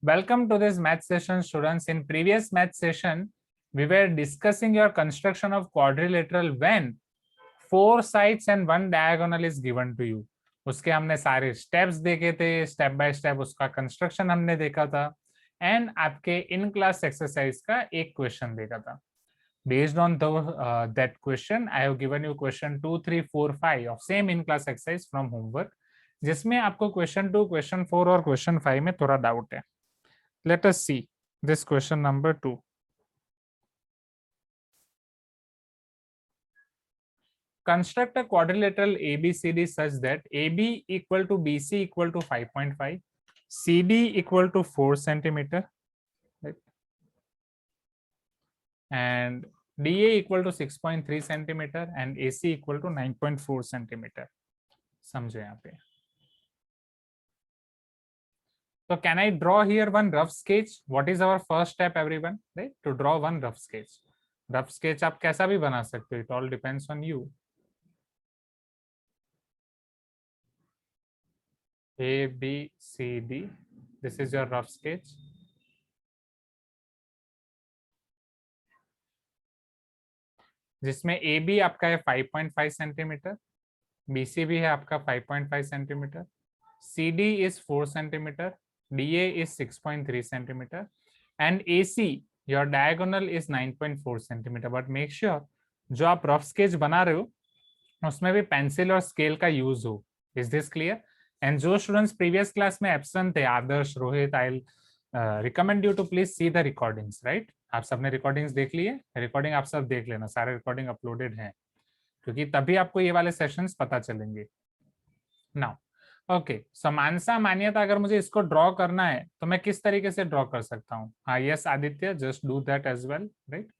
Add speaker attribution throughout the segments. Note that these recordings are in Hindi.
Speaker 1: Welcome to this math session, students. In previous math session, we were discussing your construction of quadrilateral when 4 sides and 1 diagonal is given to you. उसके हमने सारे स्टेप्स देखे थे, स्टेप बाय स्टेप उसका कंस्ट्रक्शन हमने देखा था एंड आपके इन क्लास एक्सरसाइज का एक क्वेश्चन देखा था. Based on that question, I have given you question 2, 3, 4, 5 of same in class exercise from homework, जिसमें आपको question 2, question 4 और question 5 में थोड़ा डाउट है. Let us see this question number 2. Construct a quadrilateral ABCD such that AB equal to BC equal to 5.5, CD equal to 4 centimeter, right? And DA equal to 6.3 centimeter and AC equal to 9.4 centimeter. समझो यहाँ पे. So can I draw here one rough sketch? What is our first step, everyone? Right? To draw one rough sketch. Rough sketch आप कैसा भी बना सकते हो. It all depends on you. A, B, C, D. This is your rough sketch. जिसमें ए बी आपका है 5.5 सेंटीमीटर, BC भी है आपका 5.5 centimetre, CD is 4 centimetre, DA is 6.3 centimetre and AC your diagonal is 9.4 centimetre. But make sure जो आप रफ स्केच बना रहे हो उसमें भी पेंसिल और स्केल का यूज हो. Is this clear? एंड जो स्टूडेंट्स प्रीवियस क्लास में एब्सेंट थे, Adarsh, Rohit, I recommend you to please see the recordings. Right, आप सबने रिकॉर्डिंग्स देख लिए? रिकॉर्डिंग आप सब देख लेना, सारे रिकॉर्डिंग अपलोडेड हैं, क्योंकि तभी आपको ये वाले सेशंस पता चलेंगे. नाउ ओके, सो मानसा मान्यता, अगर मुझे इसको ड्रॉ करना है तो मैं किस तरीके से ड्रॉ कर सकता हूँ? हाँ, yes Aditya, just do that as well. Right,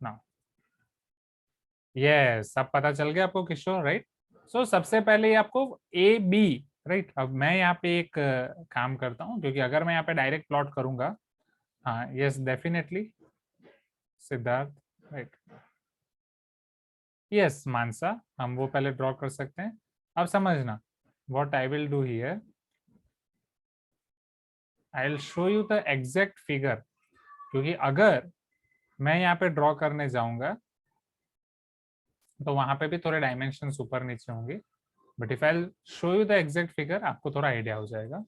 Speaker 1: now yes, अब पता चल गया आपको किशोर. राइट, सो सबसे पहले आपको ए बी. राइट, अब मैं यहाँ पे एक काम करता हूँ, क्योंकि अगर मैं यहाँ पे डायरेक्ट प्लॉट करूंगा. हाँ, yes definitely Siddharth. Right, yes Mansa, हम वो पहले ड्रॉ कर सकते हैं. अब समझना, what I will do here, I will show you the exact figure. क्योंकि अगर मैं यहाँ पे ड्रॉ करने जाऊंगा तो वहां पे भी थोड़े डायमेंशन ऊपर नीचे होंगे, but if I show you the exact figure आपको थोड़ा आइडिया हो जाएगा.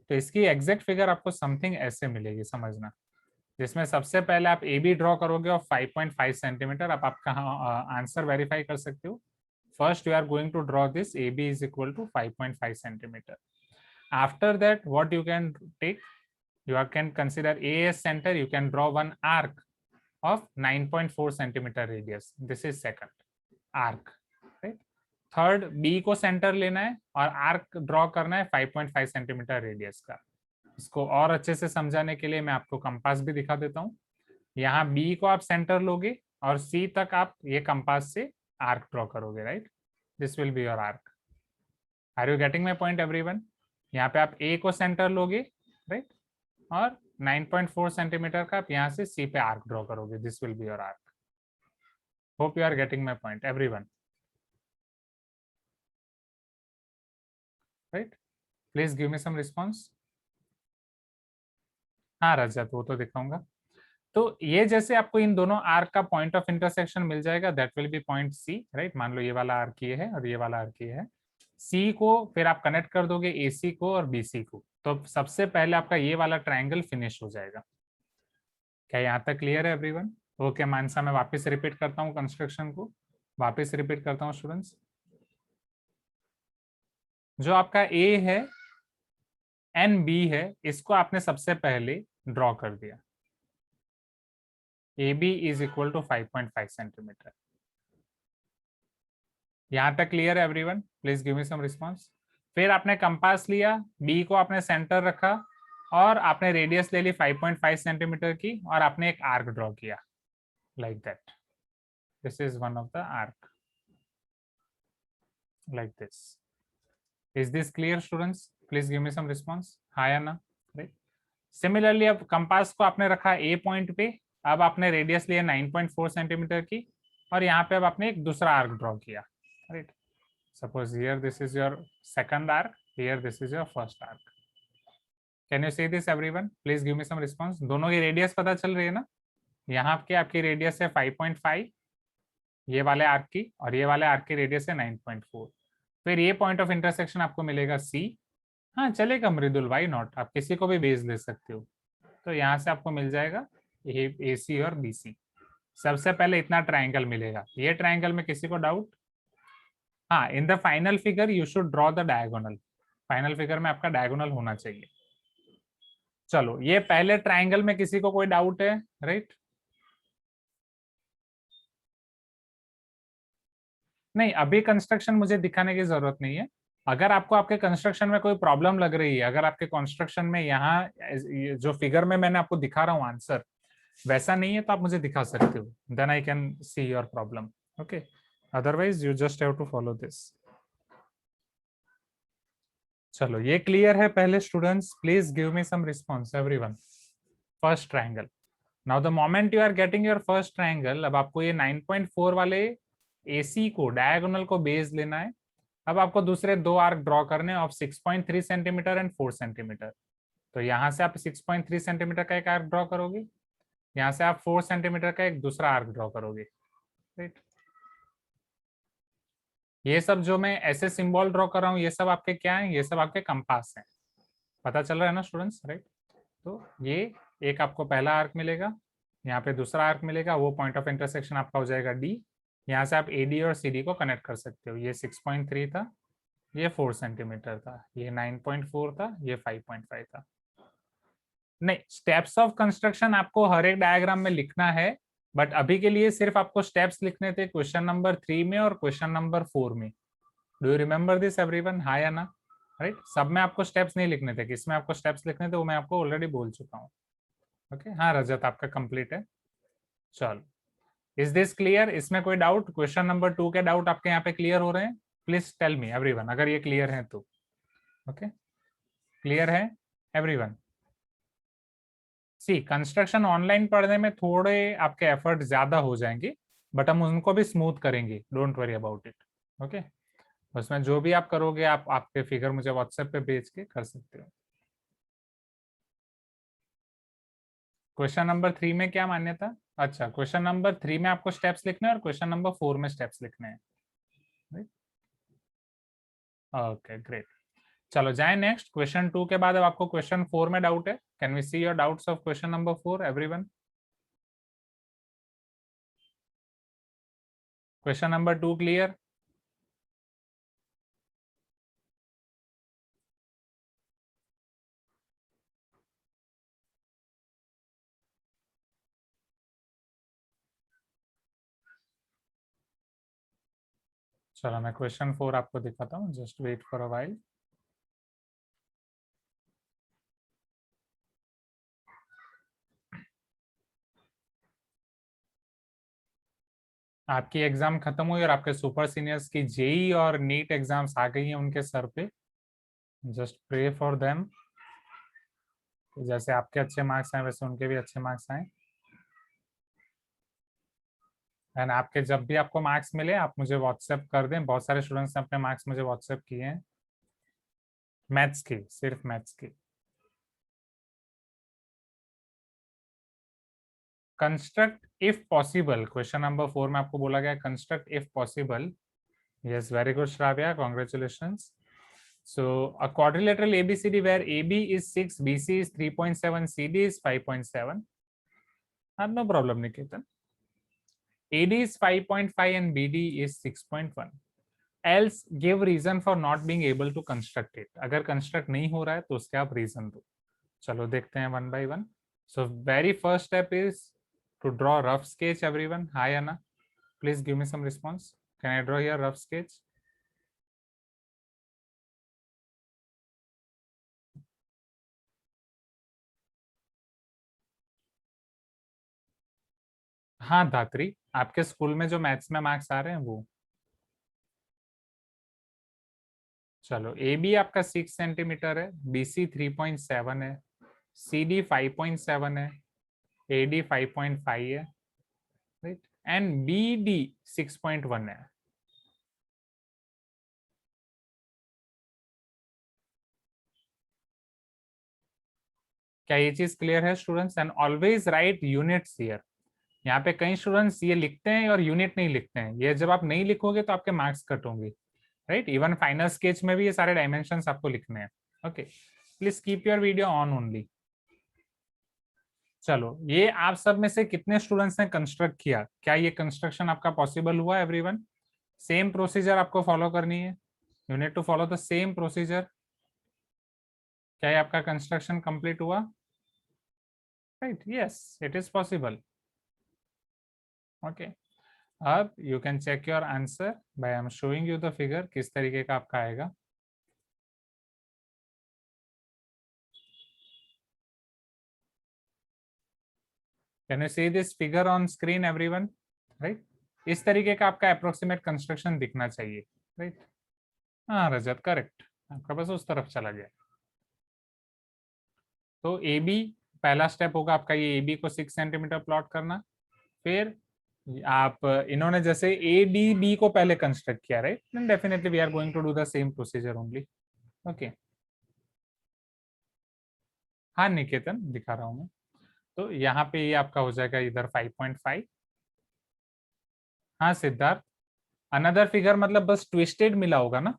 Speaker 1: तो इसकी एग्जैक्ट फिगर आपको समथिंग ऐसे मिलेगी, समझना, जिसमें सबसे पहले आप ए बी ड्रॉ करोगे और 5.5 सेंटीमीटर. आप आपका आंसर वेरीफाई कर सकते हो. First you are going to draw this A B is equal to 5.5 centimetre. After that what you can take, you can consider A as center. You can draw one arc of 9.4 centimeter radius. This is second arc. Right? Third, B को सेंटर लेना है और आर्क ड्रॉ करना है 5.5 सेंटीमीटर रेडियस का. इसको और अच्छे से समझाने के लिए मैं आपको कंपास भी दिखा देता हूँ. यहाँ B को आप सेंटर लोगे और C तक आप ये कंपास से आर्क ड्रॉ करोगे. Right, this will be your arc. Are you getting my point everyone? यहाँ पे आप A को सेंटर लोगे, राइट, और 9.4 सेंटीमीटर का आप यहाँ से C पे आर्क ड्रॉ करोगे. This will be your arc. Hope you are getting my point everyone. Right, please give me some response. हाँ रजत, वो तो दिखाऊंगा. तो ये जैसे आपको इन दोनों आर्क का पॉइंट ऑफ इंटरसेक्शन मिल जाएगा, that will be point C. Right, मान लो ये वाला आर्क ये है और ये वाला आर्क ये है. सी को फिर आप कनेक्ट कर दोगे ए सी को और बी सी को, तो सबसे पहले आपका ये वाला ट्रायंगल फिनिश हो जाएगा. क्या यहाँ तक क्लियर है एवरीवन? ओके मानसा, मैं वापस रिपीट करता हूँ कंस्ट्रक्शन को, वापस रिपीट करता हूँ स्टूडेंट्स. जो आपका ए है एंड बी है, इसको आपने सबसे पहले ड्रॉ कर दिया. A B is equal to 5.5 centimetre. यहां तक क्लियर है everyone? Please give me some response. फिर आपने कंपास लिया, बी को आपने सेंटर रखा और आपने रेडियस ले ली 5.5 सेंटीमीटर की और आपने एक आर्क ड्रॉ किया like that. This is one of the arc like this. Is this clear students? Please give me some response. हाँ या ना? राइट. सिमिलरली अब कंपास को आपने रखा ए पॉइंट पे, अब आपने रेडियस लिया 9.4 सेंटीमीटर की और यहाँ पे अब आपने एक दूसरा आर्क ड्रॉ किया. Right, suppose here this is your second arc, here this is your first arc. Can you see this everyone? Please give me some response. दोनों की रेडियस पता चल रही है ना? यहाँ की आपकी रेडियस है 5.5, ये वाले आर्क की, और ये वाले आर्क की रेडियस है 9.4। फिर ये पॉइंट ऑफ इंटरसेक्शन आपको मिलेगा सी। हाँ चलेगा मृदुल, वाई नॉट, आप किसी को भी बेस दे सकते हो। तो यहाँ से आपको मिल जाएगा ए सी और बी सी। सबसे पहले इतना ट्राइंगल मिलेगा। ये ट्राइंगल में किसी को डाउट? हाँ, in the final figure you should draw the diagonal. Final figure में आपका डायगोनल होना चाहिए। चलो, ये पहले ट्राइंगल में किसी को कोई डाउट है? राइट? नहीं, अभी कंस्ट्रक्शन मुझे दिखाने की जरूरत नहीं है। अगर आपको आपके कंस्ट्रक्शन में कोई प्रॉब्लम लग रही है, अगर आपके कंस्ट्रक्शन में यहाँ जो फिगर में मैंने आपको दिखा रहा हूँ आंसर वैसा नहीं है, तो आप मुझे दिखा सकते हो, then I can see your problem. Okay, otherwise you just have to follow this. चलो, ये क्लियर है पहले students? Please give me some response everyone. First triangle. Now the moment you are getting your first triangle, अब आपको ये 9.4 वाले एसी को, डायगोनल को बेस लेना है। अब आपको दूसरे दो आर्क ड्रॉ करने ऑफ 6.3 सेंटीमीटर एंड 4 सेंटीमीटर। तो यहाँ से आप 6.3 सेंटीमीटर का एक आर्क ड्रॉ करोगे, यहाँ से आप 4 सेंटीमीटर का एक दूसरा आर्क ड्रॉ करोगे। राइट? ये सब जो मैं ऐसे सिंबल ड्रॉ कर रहा हूँ, ये सब आपके क्या है? ये सब आपके कंपास हैं। पता चल रहा है ना स्टूडेंट्स? राइट? तो ये एक आपको पहला आर्क मिलेगा, यहाँ पे दूसरा आर्क मिलेगा, वो पॉइंट ऑफ इंटरसेक्शन आपका हो जाएगा डी। यहाँ से आप ए डी और सी डी को कनेक्ट कर सकते हो। ये 6.3 था, ये 4 सेंटीमीटर था, ये 9.4 था, ये 5.5 था। नहीं, स्टेप्स ऑफ कंस्ट्रक्शन आपको हर एक डायग्राम में लिखना है, बट अभी के लिए सिर्फ आपको स्टेप्स लिखने थे क्वेश्चन नंबर 3 में और क्वेश्चन नंबर 4 में। Do you remember this everyone? हाँ या ना? राइट? सब में आपको स्टेप्स नहीं लिखने थे, किसमें आपको स्टेप्स लिखने थे वो मैं आपको ऑलरेडी बोल चुका हूँ। ओके, हाँ रजत, आपका कंप्लीट है। चलो, इज दिस क्लियर? इसमें कोई डाउट? क्वेश्चन नंबर 2 के डाउट आपके यहाँ पे क्लियर हो रहे हैं? प्लीज टेल मी एवरीवन, अगर ये क्लियर है तो। ओके, क्लियर है एवरीवन? सी, कंस्ट्रक्शन ऑनलाइन पढ़ने में थोड़े आपके एफर्ट ज्यादा हो जाएंगे, बट हम उनको भी स्मूथ करेंगे, don't worry about it. Okay, उसमें जो भी आप करोगे, आप आपके फिगर मुझे व्हाट्सएप पे भेज के कर सकते हो। क्वेश्चन नंबर 3 में क्या मान्यता? अच्छा, क्वेश्चन नंबर 3 में आपको स्टेप्स लिखने हैं और क्वेश्चन नंबर 4 में स्टेप्स लिखने हैं। Okay, great. चलो जाए नेक्स्ट। क्वेश्चन 2 के बाद अब आपको क्वेश्चन 4 में डाउट है। Can we see your doubts of question number 4 everyone? Question number 2 clear? चलो, मैं क्वेश्चन 4 आपको दिखाता हूँ, just wait for a while. आपकी एग्जाम खत्म हुई और आपके सुपर सीनियर्स की जेई और नीट एग्जाम्स आ गई हैं उनके सर पे। जस्ट प्रे फॉर देम, जैसे आपके अच्छे मार्क्स आए वैसे उनके भी अच्छे मार्क्स आए। एंड आपके जब भी आपको मार्क्स मिले आप मुझे व्हाट्सएप कर दें। बहुत सारे स्टूडेंट्स ने अपने मार्क्स मुझे व्हाट्सएप किए हैं, मैथ्स के, सिर्फ मैथ्स के। Construct if possible, question number 4 में आपको बोला गया construct if possible. Yes, very good Shravya, congratulations. So a quadrilateral ABCD where AB is 6, BC is 3.7, CD is 5.7. No problem, Niketan. AD is 5.5 and BD is 6.1. Else give reason for not being able to construct it. अगर construct नहीं हो रहा है तो उसके आप reason दो। चलो देखते हैं one by one. So very first step is to draw rough sketch everyone. Hi Anna, please give me some response. Can I draw here rough sketch? हाँ धात्री, आपके स्कूल में जो मैथ्स में मार्क्स आ रहे हैं वो। चलो, ए बी आपका 6 सेंटीमीटर है, बी सी 3.7 है, सी डी 5.7 है, ए डी 5.5 है, राइट, एंड बी डी 6.1 है। क्या ये चीज क्लियर है students? And always right units here. यहाँ पे कई स्टूडेंट्स ये लिखते हैं और यूनिट नहीं लिखते हैं, ये जब आप नहीं लिखोगे तो आपके मार्क्स कट होंगे, राइट? इवन फाइनल स्केच में भी ये सारे डायमेंशंस आपको लिखने हैं। Okay, please keep your video on only. चलो, ये आप सब में से कितने स्टूडेंट्स ने कंस्ट्रक्ट किया? क्या ये कंस्ट्रक्शन आपका पॉसिबल हुआ एवरीवन? सेम प्रोसीजर आपको फॉलो करनी है, you need to follow the same procedure. क्या ये आपका कंस्ट्रक्शन कंप्लीट हुआ? Right, yes, it is possible. Okay, अब you can check your answer by I am showing you the figure, किस तरीके का आपका आएगा। Can you see this figure on screen everyone? Right, इस तरीके का आपका अप्रोक्सीमेट कंस्ट्रक्शन दिखना चाहिए, राइट? हाँ रजत, करेक्ट, आपका बस उस तरफ चला गया। तो ए बी, पहला स्टेप होगा आपका ये ए बी को 6 सेंटीमीटर प्लॉट करना। फिर आप इन्होंने जैसे ए डी बी को पहले कंस्ट्रक्ट किया, right? Then definitely we are going to do the same procedure only. Okay, हाँ निकेतन, दिखा रहा हूँ मैं। तो यहाँ पे ये आपका हो जाएगा इधर 5.5। हाँ सिद्धार्थ, अनदर फिगर मतलब बस ट्विस्टेड मिला होगा ना?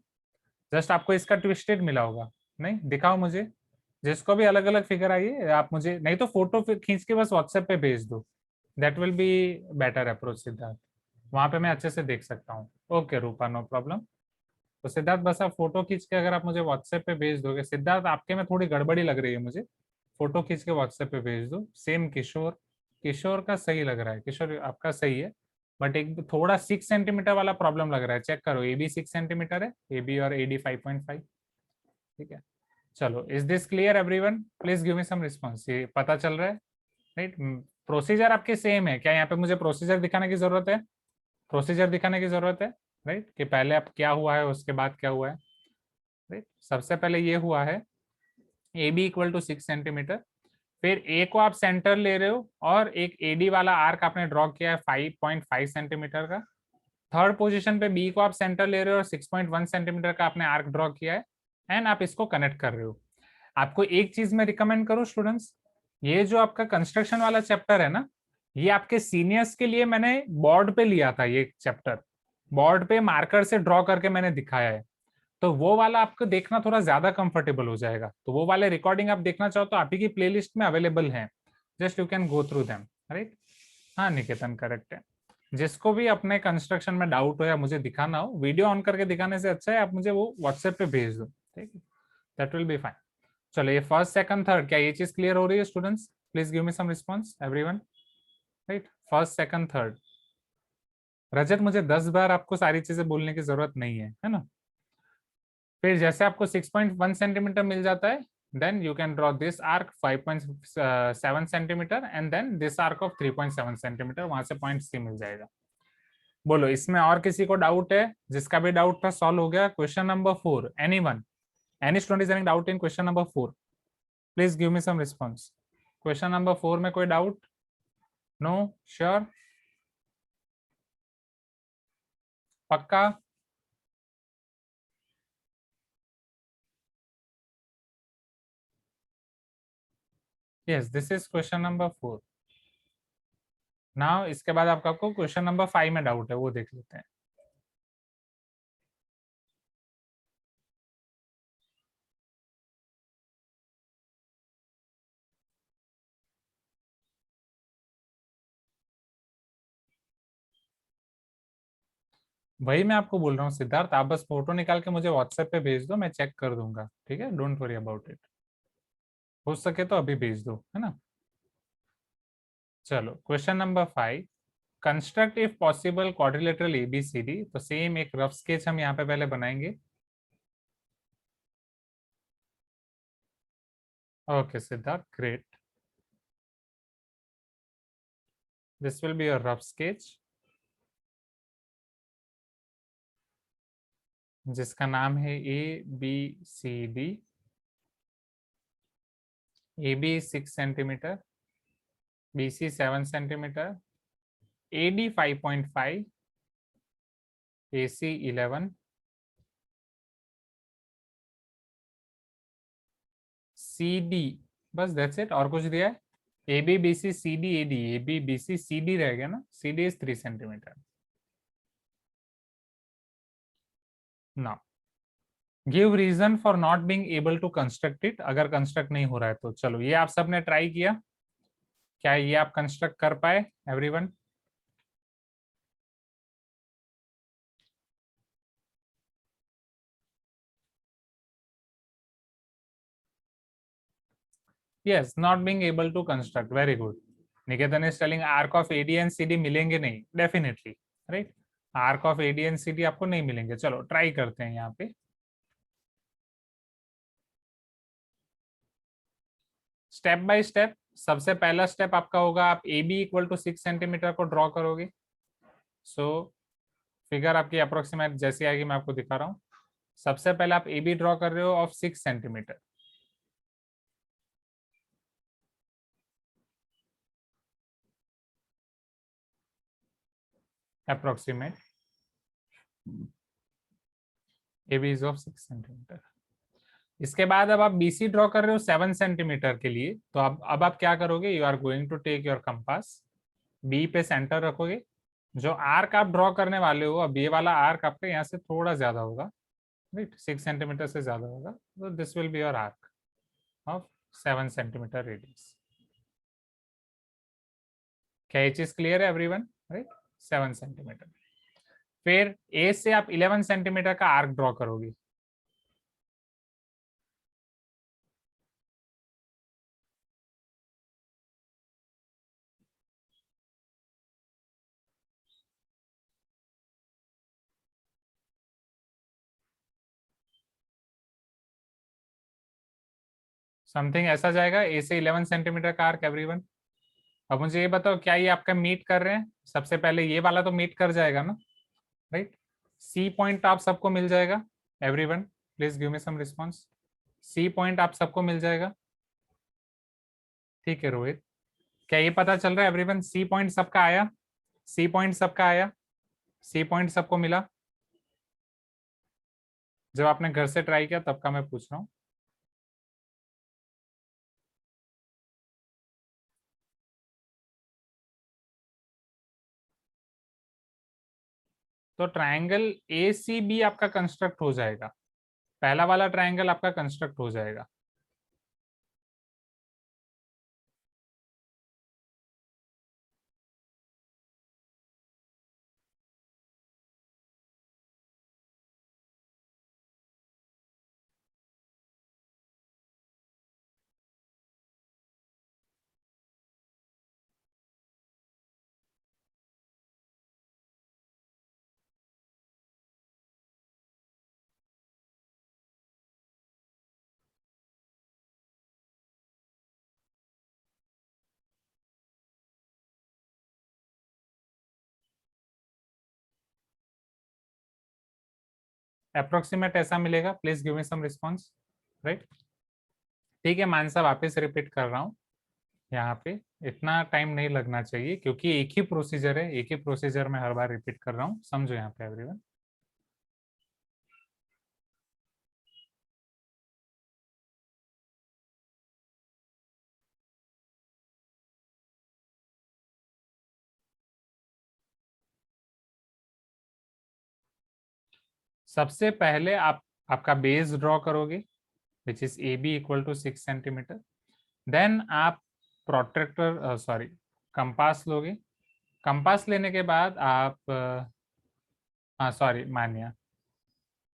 Speaker 1: जस्ट आपको इसका ट्विस्टेड मिला होगा। नहीं दिखाओ मुझे, जिसको भी अलग अलग फिगर आई है आप मुझे, नहीं तो फोटो खींच के बस व्हाट्सएप पे भेज दो, that will be better approach Siddharth, वहां पे मैं अच्छे से देख सकता हूँ। ओके रूपा, नो प्रॉब्लम। तो सिद्धार्थ बस आप फोटो खींच के अगर आप मुझे व्हाट्सएप पे भेज दोगे, सिद्धार्थ आपके में थोड़ी गड़बड़ी लग रही है मुझे, फोटो खींच के व्हाट्सएप पे भेज दो। सेम किशोर, किशोर का सही लग रहा है, किशोर आपका सही है, बट एक थोड़ा 6 सेंटीमीटर वाला प्रॉब्लम लग रहा है, चेक करो। ए बी 6 सेंटीमीटर है, ए बी और ए डी 5.5। ठीक है, चलो, is this clear everyone? Please give me some response. ये पता चल रहा है, राइट? प्रोसीजर आपके सेम है क्या? यहाँ पे मुझे प्रोसीजर दिखाने की जरूरत है? प्रोसीजर दिखाने की जरूरत है, राइट? कि पहले अब क्या हुआ है उसके बाद क्या हुआ है, राइट? सबसे पहले ये हुआ है A B equal to 6 centimetre, फिर ए को आप सेंटर ले रहे हो और एक एडी वाला आर्क आपने ड्रॉ किया है 5.5 सेंटीमीटर का। थर्ड पोजीशन पे बी को आप सेंटर ले रहे हो और 6.1 सेंटीमीटर का आपने आर्क ड्रॉ किया है, एंड आप इसको कनेक्ट कर रहे हो। आपको एक चीज मैं रिकमेंड करूं स्टूडेंट्स, ये जो आपका कंस्ट्रक्शन वाला चैप्टर है ना, ये आपके सीनियर्स के लिए मैंने बोर्ड पे लिया था, ये चैप्टर बोर्ड पे मार्कर से ड्रॉ करके मैंने दिखाया है, तो वो वाला आपको देखना थोड़ा ज्यादा कंफर्टेबल हो जाएगा। तो वो वाले रिकॉर्डिंग आप देखना चाहो तो आप ही की प्लेलिस्ट में अवेलेबल है, just you can go through them, right? हाँ निकेतन, करेक्ट है। जिसको भी अपने कंस्ट्रक्शन में डाउट हो या मुझे दिखाना हो, वीडियो ऑन करके दिखाने से अच्छा है आप मुझे वो व्हाट्सएप पे भेज दो, ठीक है? That will be fine. चलो, ये फर्स्ट सेकंड थर्ड, क्या ये चीज क्लियर हो रही है students? Please give me some response everyone, right? First second third. Rajat, मुझे 10 बार आपको सारी चीजें बोलने की जरूरत नहीं है ना? फिर जैसे आपको 6.1 सेंटीमीटर मिल जाता है, then you can draw this arc 5.7 centimetre and then this arc of 3.7 centimetre, वहां से पॉइंट सी मिल जाएगा। बोलो, इसमें और किसी को डाउट है? जिसका भी डाउट था सॉल्व हो गया। Question number 4, anyone, any student is having doubt in question number 4? Please give me some response. Question number 4 में कोई डाउट? नो, श्योर, पक्का? Yes, this is question number 4। Now इसके बाद आपका को क्वेश्चन नंबर 5 में डाउट है, वो देख लेते हैं। वही मैं आपको बोल रहा हूँ सिद्धार्थ, आप बस फोटो निकाल के मुझे व्हाट्सएप पे भेज दो, मैं चेक कर दूंगा, ठीक है? डोंट वरी अबाउट इट, हो सके तो अभी भेज दो, है ना? चलो, question number 5, construct if possible quadrilateral ABCD. तो सेम एक रफ स्केच हम यहाँ पे पहले बनाएंगे। Okay Siddharth, great, this will be a rough sketch जिसका नाम है A B C D. A B 6 centimetre, B C 7 centimetre, A D 5.5, A C 11, C D बस दैट्स इट। और कुछ दिया है? A B B C C D A D, A B B C C D रह गया ना, सी डी इज 3 सेंटीमीटर। ना, give reason for not being able to construct it. अगर कंस्ट्रक्ट नहीं हो रहा है तो चलो, ये आप सबने ट्राई किया, क्या ये आप कंस्ट्रक्ट कर पाए everyone? Yes, not being able to construct, very good. Niketan is telling arc of AD and CD मिलेंगे नहीं, definitely, right. Arc of AD and CD आपको नहीं मिलेंगे। चलो ट्राई करते हैं यहाँ पे। Step by step. सबसे पहला स्टेप आपका होगा, आप A B equal to 6 centimetre को ड्रॉ करोगे। सो फिगर आपकी अप्रोक्सीमेट जैसी आएगी मैं आपको दिखा रहा हूँ। सबसे पहले आप ए बी ड्रॉ कर रहे हो of 6 centimetre. Approximate A B is of 6 centimetre. इसके बाद अब आप बीसी ड्रॉ कर रहे हो 7 सेंटीमीटर के लिए, तो अब आप क्या करोगे? You are going to take your compass, B पे सेंटर रखोगे। जो आर्क आप ड्रॉ करने वाले हो, अब ये वाला आर्क आपका यहाँ से थोड़ा ज्यादा होगा, राइट, 6 सेंटीमीटर से ज्यादा होगा, तो this will be your arc of 7 centimetre radius. क्या ये चीज क्लियर है एवरीवन? Right, 7 centimetre. फिर ए से आप 11 सेंटीमीटर का आर्क ड्रॉ करोगे। समथिंग ऐसा जाएगा, ए से 11 सेंटीमीटर का आर्क एवरीवन। अब मुझे ये बताओ, क्या ये आपका मीट कर रहे हैं? सबसे पहले ये वाला तो मीट कर जाएगा ना, राइट। सी पॉइंट आप सबको मिल जाएगा everyone, please give me some response. C point आप सबको मिल जाएगा, ठीक है रोहित? क्या ये पता चल रहा है एवरीवन? सी पॉइंट सबका आया? सी पॉइंट सबका आया? सी पॉइंट सबको मिला? जब आपने घर से ट्राई किया तब का मैं पूछ रहा हूँ। तो ट्रायंगल ए सी बी आपका कंस्ट्रक्ट हो जाएगा, पहला वाला ट्रायंगल आपका कंस्ट्रक्ट हो जाएगा। अप्रोक्सीमेट ऐसा मिलेगा, please give me some response, right. ठीक है, मानसा वापस रिपीट कर रहा हूँ। यहाँ पे इतना टाइम नहीं लगना चाहिए, क्योंकि एक ही प्रोसीजर है, एक ही प्रोसीजर में हर बार रिपीट कर रहा हूँ, समझो यहाँ पे एवरीवन। सबसे पहले आप आपका बेस ड्रॉ करोगे, which is A B equal to 6 centimetre. Then आप प्रोट्रैक्टर सॉरी कंपास लोगे। कंपास लेने के बाद आप हाँ सॉरी मानिया,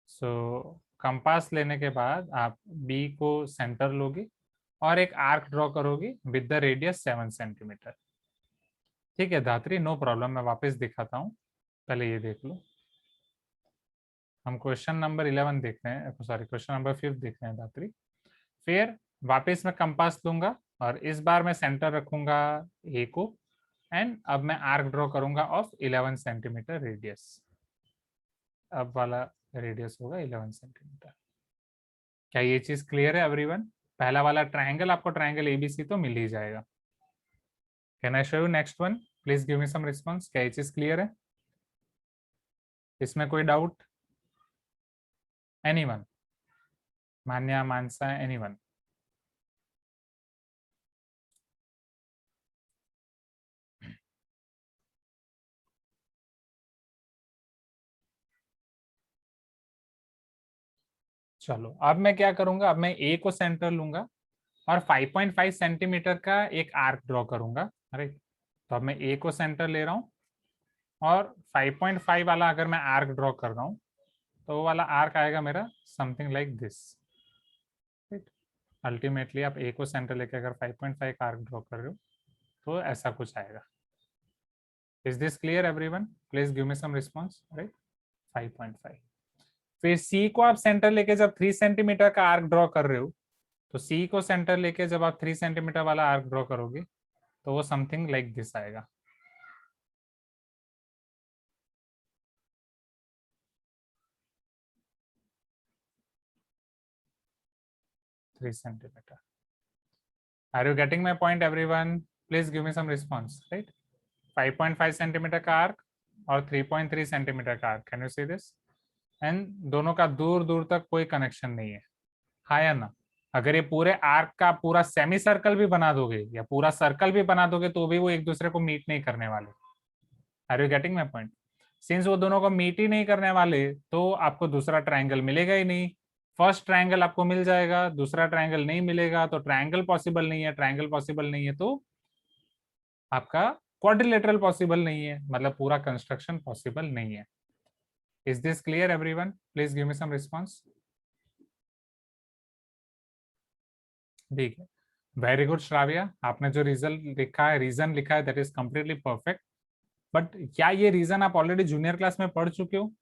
Speaker 1: सो कंपास लेने के बाद आप बी को सेंटर लोगे और एक आर्क ड्रॉ करोगे विद द रेडियस 7 सेंटीमीटर। ठीक है धात्री, नो प्रॉब्लम, मैं वापस दिखाता हूँ, पहले ये देख लो। हम क्वेश्चन नंबर 11 देख रहे हैं, सॉरी क्वेश्चन नंबर 5 देख रहे हैं धात्री। फिर वापस मैं कंपास लूंगा और इस बार मैं सेंटर रखूंगा ए को, एंड अब मैं आर्क ड्रॉ करूंगा ऑफ 11 सेंटीमीटर रेडियस। अब वाला रेडियस होगा 11 सेंटीमीटर। क्या ये चीज क्लियर है एवरीवन? पहला वाला ट्रायंगल आपको ट्रायंगल एबीसी तो मिल ही जाएगा। Can I show you next one? Please give me some response. क्या ये चीज क्लियर है? इसमें कोई doubt? Anyone? Manya, Mansa, anyone? चलो अब मैं क्या करूंगा, अब मैं ए को सेंटर लूंगा और 5.5 सेंटीमीटर का एक आर्क ड्रॉ करूंगा। अरे तो अब मैं ए को सेंटर ले रहा हूँ और 5.5 वाला अगर मैं आर्क ड्रॉ कर रहा हूँ तो वो वाला आर्क आएगा मेरा समथिंग लाइक दिस। अल्टीमेटली आप ए को सेंटर लेके अगर 5.5 का आर्क ड्रॉ कर रहे हो तो ऐसा कुछ आएगा। Is this clear everyone? Please give me some response. Right 5.5। फिर सी को आप सेंटर लेके जब 3 सेंटीमीटर का आर्क ड्रॉ कर रहे हो तो सी को सेंटर लेके जब आप 3 सेंटीमीटर वाला आर्क ड्रॉ करोगे तो वो समथिंग लाइक दिस आएगा। Three centimetre. Are you getting my point everyone? Please give me some response. Right 5.5 centimetre का आर्क और 3.3 सेंटीमीटर का arc. Can you see this? And दोनों का दूर दूर तक कोई कनेक्शन नहीं है, हाँ या ना? अगर ये पूरे आर्क का पूरा सेमी सर्कल भी बना दोगे या पूरा सर्कल भी बना दोगे तो भी वो एक दूसरे को मीट नहीं करने वाले। Are you getting my point? Since वो दोनों को मीट ही नहीं करने वाले तो आपको दूसरा ट्रायंगल मिलेगा ही नहीं। फर्स्ट ट्रायंगल आपको मिल जाएगा, दूसरा ट्रायंगल नहीं मिलेगा तो ट्रायंगल पॉसिबल नहीं है, ट्रायंगल पॉसिबल नहीं है तो आपका क्वाड्रिलेटरल पॉसिबल नहीं है, मतलब पूरा कंस्ट्रक्शन पॉसिबल नहीं है। Is this clear everyone? Please give me some response. ठीक है, वेरी गुड श्राव्या, आपने जो रीजन लिखा है that is completely perfect. But क्या ये रीजन आप ऑलरेडी जूनियर क्लास में पढ़ चुके हो?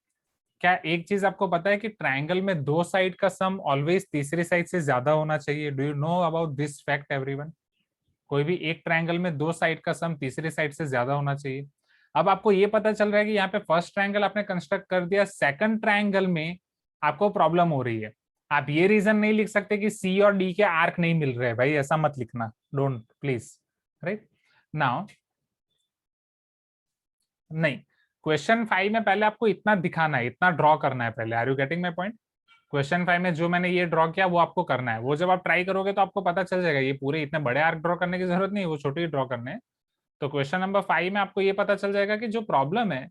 Speaker 1: क्या एक चीज आपको पता है कि ट्रायंगल में दो साइड का सम ऑलवेज तीसरी साइड से ज्यादा होना चाहिए? Do you know about this fact everyone? कोई भी एक ट्रायंगल में दो साइड का सम तीसरी साइड से ज्यादा होना चाहिए। अब आपको ये पता चल रहा है कि यहाँ पे फर्स्ट ट्रायंगल आपने कंस्ट्रक्ट कर दिया, सेकंड ट्रायंगल में आपको प्रॉब्लम हो रही है। आप ये रीजन नहीं लिख सकते कि सी और डी के आर्क नहीं मिल रहे, भाई ऐसा मत लिखना, डोंट प्लीज। राइट नाउ नहीं, क्वेश्चन 5 में पहले आपको इतना दिखाना है, इतना ड्रॉ करना है पहले। Are you getting my point? Question 5 में जो मैंने ये ड्रॉ किया वो आपको करना है। वो जब आप ट्राई करोगे तो आपको पता चल जाएगा, ये पूरे इतने बड़े आर्क ड्रॉ करने की जरूरत नहीं है, वो छोटे ही ड्रॉ करने हैं। तो क्वेश्चन नंबर 5 में आपको ये पता चल जाएगा कि जो प्रॉब्लम है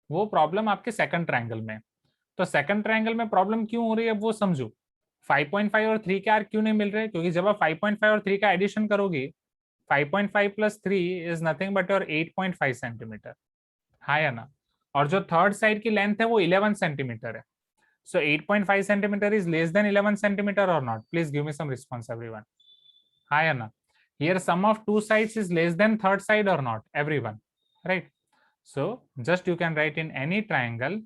Speaker 1: वो प्रॉब्लम आपके सेकंड ट्रायंगल में। तो सेकंड ट्रायंगल में प्रॉब्लम क्यों हो रही है वो समझो। 5.5 और 3 के आर्क क्यों नहीं मिल रहे? क्योंकि जब आप 5.5 और 3 का एडिशन करोगे 5.5 plus 3 is nothing but your 8.5 centimetre, हाँ या ना? और जो थर्ड साइड की लेंथ है वो 11 सेंटीमीटर है। So 8.5 centimeter is less than 11 centimeter or not? Please give me some response, everyone. Hi, Anna. Here, sum of two sides is less than third side or not? Everyone, right? So just you can write in any triangle,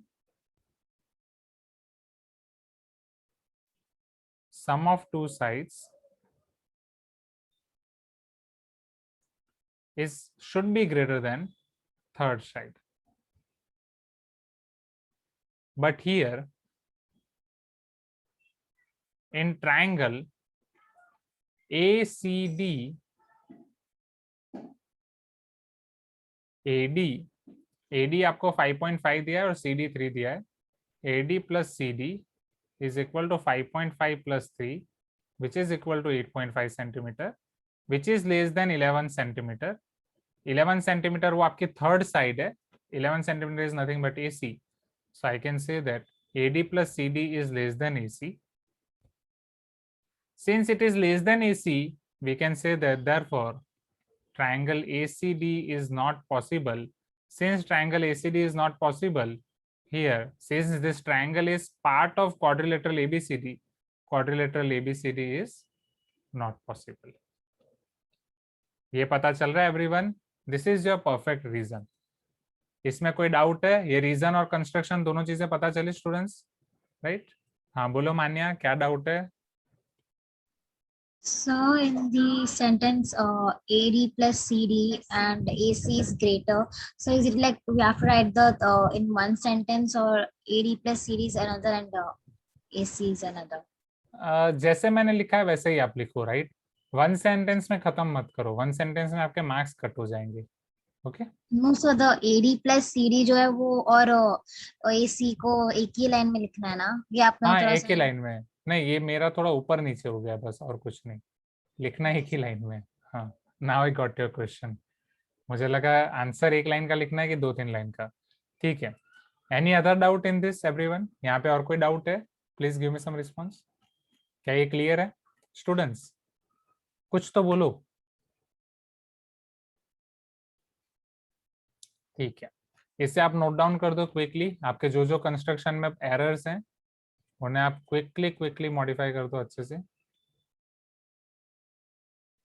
Speaker 1: sum of two sides should be greater than third side. But here, in triangle ACD, AD आपको 5.5 दिया है और CD 3 दिया है। AD plus CD is equal to 5.5 plus 3, which is equal to 8.5 centimeter, which is less than 11 centimeter. 11 centimeter वो आपकी थर्ड साइड है। 11 centimeter is nothing but AC. So I can say that AD plus CD is less than AC. Since it is less than AC, we can say that therefore triangle ACD is not possible. Since triangle ACD is not possible, here since this triangle is part of quadrilateral ABCD, quadrilateral ABCD is not possible. ये पता चल रहा है everyone? This is your perfect reason. इसमें कोई डाउट है? ये रीजन और कंस्ट्रक्शन दोनों चीजें पता चली स्टूडेंट्स? राइट हाँ बोलो मान्या, क्या डाउट है?
Speaker 2: So in the sentence AD plus CD and AC is greater, so is it like we have to write the in one sentence, or AD plus CD is another and AC is another?
Speaker 1: जैसे मैंने लिखा है वैसे ही आप लिखो, राइट? वन सेंटेंस में खत्म मत करो, वन सेंटेंस में आपके मार्क्स कट हो जाएंगे। Okay
Speaker 2: No, so the AD plus CD जो है वो और AC को एक ही लाइन में लिखना है ना? ये आपने
Speaker 1: हाँ
Speaker 2: थोड़ा
Speaker 1: एक ही
Speaker 2: सा
Speaker 1: लाइन में, नहीं ये मेरा थोड़ा ऊपर नीचे हो गया बस, और कुछ नहीं, लिखना एक ही लाइन में। हाँ now I got your question. मुझे लगा आंसर एक लाइन का लिखना है कि दो तीन लाइन का। ठीक है, any other doubt in this everyone? यहाँ पे और कोई डाउट है? Please give me some response. क्या ये क्लियर है स्टूडेंट्स? कुछ तो बोलो। ठीक है, इसे आप नोट डाउन कर दो क्विकली। आपके जो जो कंस्ट्रक्शन में एरर्स हैं उन्हें आप क्विकली मॉडिफाई कर दो अच्छे से।